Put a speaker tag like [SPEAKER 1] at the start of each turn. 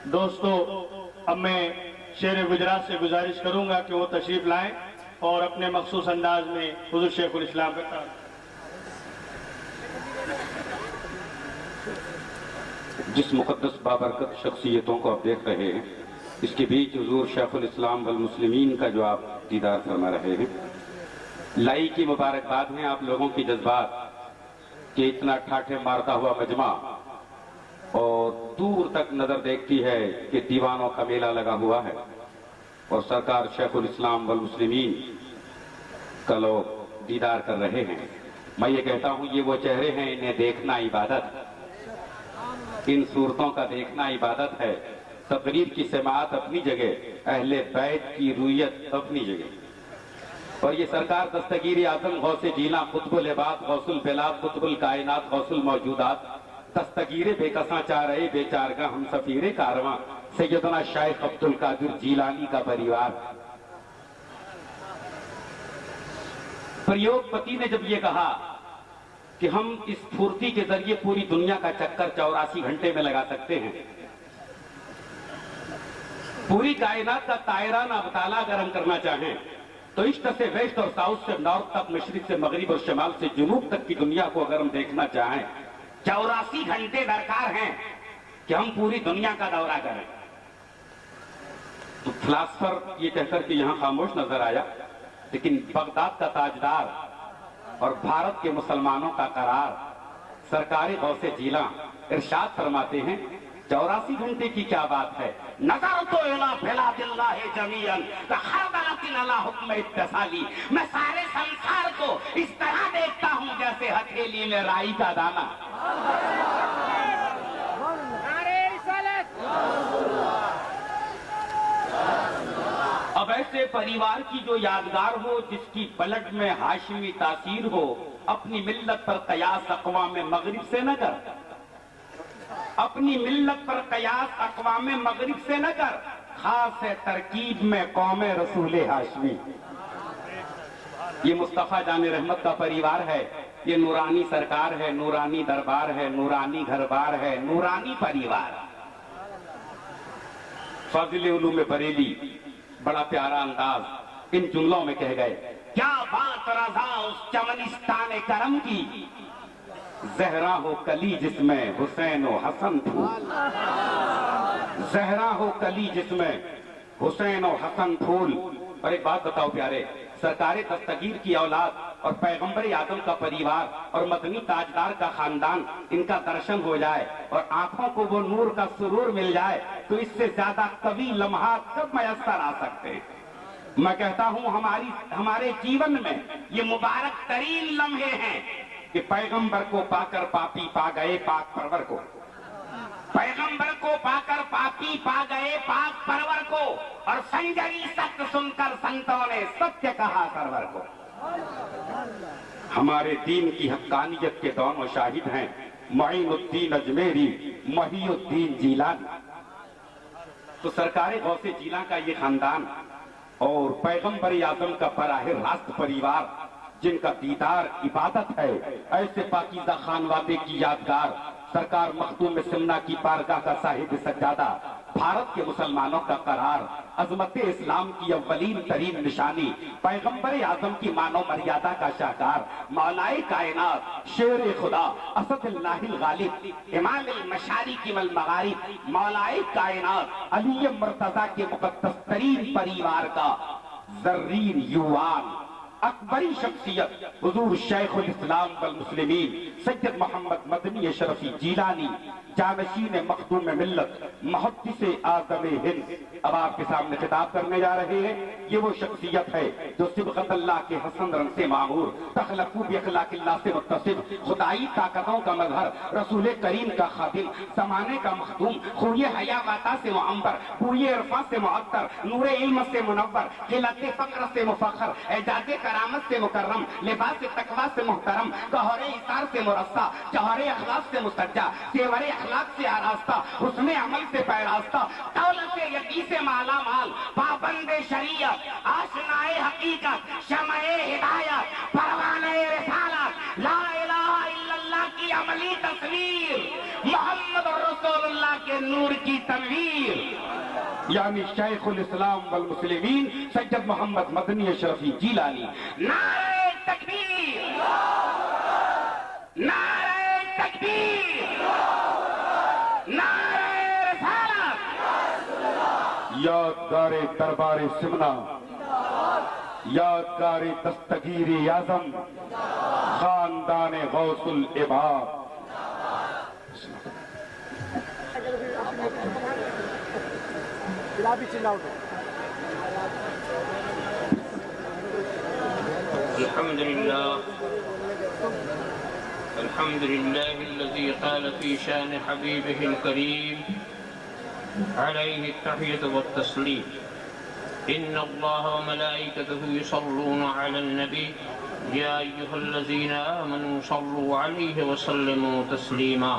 [SPEAKER 1] دوستو اب میں شیر گجرات سے گزارش کروں گا کہ وہ تشریف لائیں اور اپنے مخصوص انداز میں حضور شیخ الاسلام کا
[SPEAKER 2] جس مقدس بابرکت شخصیتوں کو آپ دیکھ رہے ہیں اس کے بیچ حضور شیخ الاسلام والمسلمین کا جو آپ دیدار فرما رہے ہیں، لائی کی مبارکباد ہیں آپ لوگوں کی جذبات کہ اتنا ٹھاٹھے مارتا ہوا مجمع اور دور تک نظر دیکھتی ہے کہ دیوانوں کا میلہ لگا ہوا ہے اور سرکار شیخ الاسلام والمسلمین کا لوگ دیدار کر رہے ہیں۔ میں یہ کہتا ہوں یہ وہ چہرے ہیں، انہیں دیکھنا عبادت ہے، ان صورتوں کا دیکھنا عبادت ہے۔ تقریر کی سماعت اپنی جگہ، اہل بیت کی رویت اپنی جگہ، اور یہ سرکار دستگیر اعظم غوث جیلاں قطب العباد غوث البلاد قطب الکائنات غوث الموجودات دستگیر بے کساں چارے بے چارگاہ ہم سفیر کارواں سیدنا شیخ عبد القادر جیلانی کا پریوار۔ پریوگ پتی نے جب یہ کہا کہ ہم اس پھرتی کے ذریعے پوری دنیا کا چکر 84 گھنٹے میں لگا سکتے ہیں، پوری کائنات کا دائرہ ابطالہ اگر ہم کرنا چاہیں تو ایسٹ سے ویسٹ اور ساؤتھ سے نارتھ تک، مشرق سے مغرب اور شمال سے جنوب تک کی دنیا کو اگر ہم دیکھنا چاہیں 84 گھنٹے درکار ہیں کہ ہم پوری دنیا کا دورہ کریں۔ تو فلاسفر یہ کہہ کر کہ یہاں خاموش نظر آیا، لیکن بغداد کا تاجدار اور بھارت کے مسلمانوں کا قرار سرکار غوث جیلاں ارشاد فرماتے ہیں 84 گھنٹے کی کیا بات ہے۔ نظرت الی بلاد اللہ جمیعا کخردلۃ علی حکم اتصالی، میں سارے سنسار کو اس طرح دیکھتا ہوں جیسے ہتھیلی میں رائی کا دانہ۔ اب ایسے پریوار کی جو یادگار ہو، جس کی بلڈ میں ہاشمی تاثیر ہو، اپنی ملت پر قیاس اقوام مغرب سے نہ کر، اپنی ملت پر قیاس اقوام مغرب سے نہ کر، خاص ہے ترکیب میں قوم رسول ہاشمی۔ یہ مصطفیٰ جان رحمت کا پریوار ہے، یہ نورانی سرکار ہے، نورانی دربار ہے، نورانی گھر بار ہے، نورانی پریوار۔ فاضل علوم بریلی بڑا پیارا انداز ان جملوں میں کہہ گئے، کیا بات رضا اس چمنستان کرم کی، زہرا ہو کلی جس میں حسین و حسن پھول، زہرا ہو کلی جس میں حسین و حسن پھول۔ اور ایک بات بتاؤ پیارے، سرکار دستگیر کی اولاد اور پیغمبر اعظم کا پریوار اور مدنی تاجدار کا خاندان، ان کا درشن ہو جائے اور آنکھوں کو وہ نور کا سرور مل جائے تو اس سے زیادہ قوی لمحات کب میسر آ سکتے ہیں۔ میں کہتا ہوں ہمارے جیون میں یہ مبارک ترین لمحے ہیں کہ پیغمبر کو پا کر پاپی پا گئے پاک پرور کو، پیغمبر کو پا کر پاپی پا گئے پاک پرور کو، اور سنجری ست سن کر سنتوں نے ستیہ کہا سرور کو۔ ہمارے دین کی حقانیت کے دونوں شاہد ہیں معین الدین اجمیری، محی الدین جیلانی۔ تو سرکار غوث جیلاں کا یہ خاندان اور پیغمبر اعظم کا براہ راست پریوار جن کا دیدار عبادت ہے، ایسے پاکیزہ خانوادے کی یادگار سرکار مخدوم سمنا کی بارگاہ کا صاحب سجادہ، بھارت کے مسلمانوں کا قرار، عظمت اسلام کی اولین ترین نشانی، پیغمبر اعظم کی مانو مریادہ کا شاہکار، مولائے کائنات، شیر خدا، اسد اللہ الغالب، امام المشارق والمغارب، مولائے کائنات علی مرتضیٰ کے مقدس ترین پریوار کا زرین یوان اکبری شخصیت حضور شیخ الاسلام والمسلمین سید محمد مدنی اشرفی جیلانی، جانشین مخدوم ملت، محدث اعظم ہند، اب آپ کے سامنے خطاب کرنے جا رہے ہیں۔ یہ وہ شخصیت ہے جو صبغت اللہ کے حسن رنگ سے معمور، تخلقو باخلاق اللہ سے متصف، خدائی طاقتوں کا مظہر، رسول کریم کا خادم، زمانے کا مخدوم، خوی حیا واتا سے معمبر، بوئے عرفاں سے معطر، نور علم سے منور، خلت فقر سے مفخر، اعجاز کرامت سے مکرم، لباس تقویٰ سے محترم، گہر ایثار سے مرصع، جوہر اخلاق سے مسجع، زیور اخلاق سے آراستہ، حسن عمل سے پیراستہ، دولت یقین سے مالا مال، پابند شریعت، آشنائے حقیقت، شمع ہدایت، پروانہ رسالت، لا الہ الا اللہ کی عملی تصویر، محمد رسول اللہ کے نور کی تنویر یعنی شیخ الاسلام والمسلمین سید محمد مدنی اشرفی جیلانی. نعرہ تکبیر، نعرہ تکبیر، نعرہ رسالت. یادگار دربار سمنا، یادگار دستگیر اعظم، خاندان غوث العباد.
[SPEAKER 3] الحمد لله الذي قال في شان حبيبه الكريم عليه التحية والتسليم إن الله وملائكته يصلون على النبي يا أيها الذين آمنوا صلوا عليه وسلموا تسليما.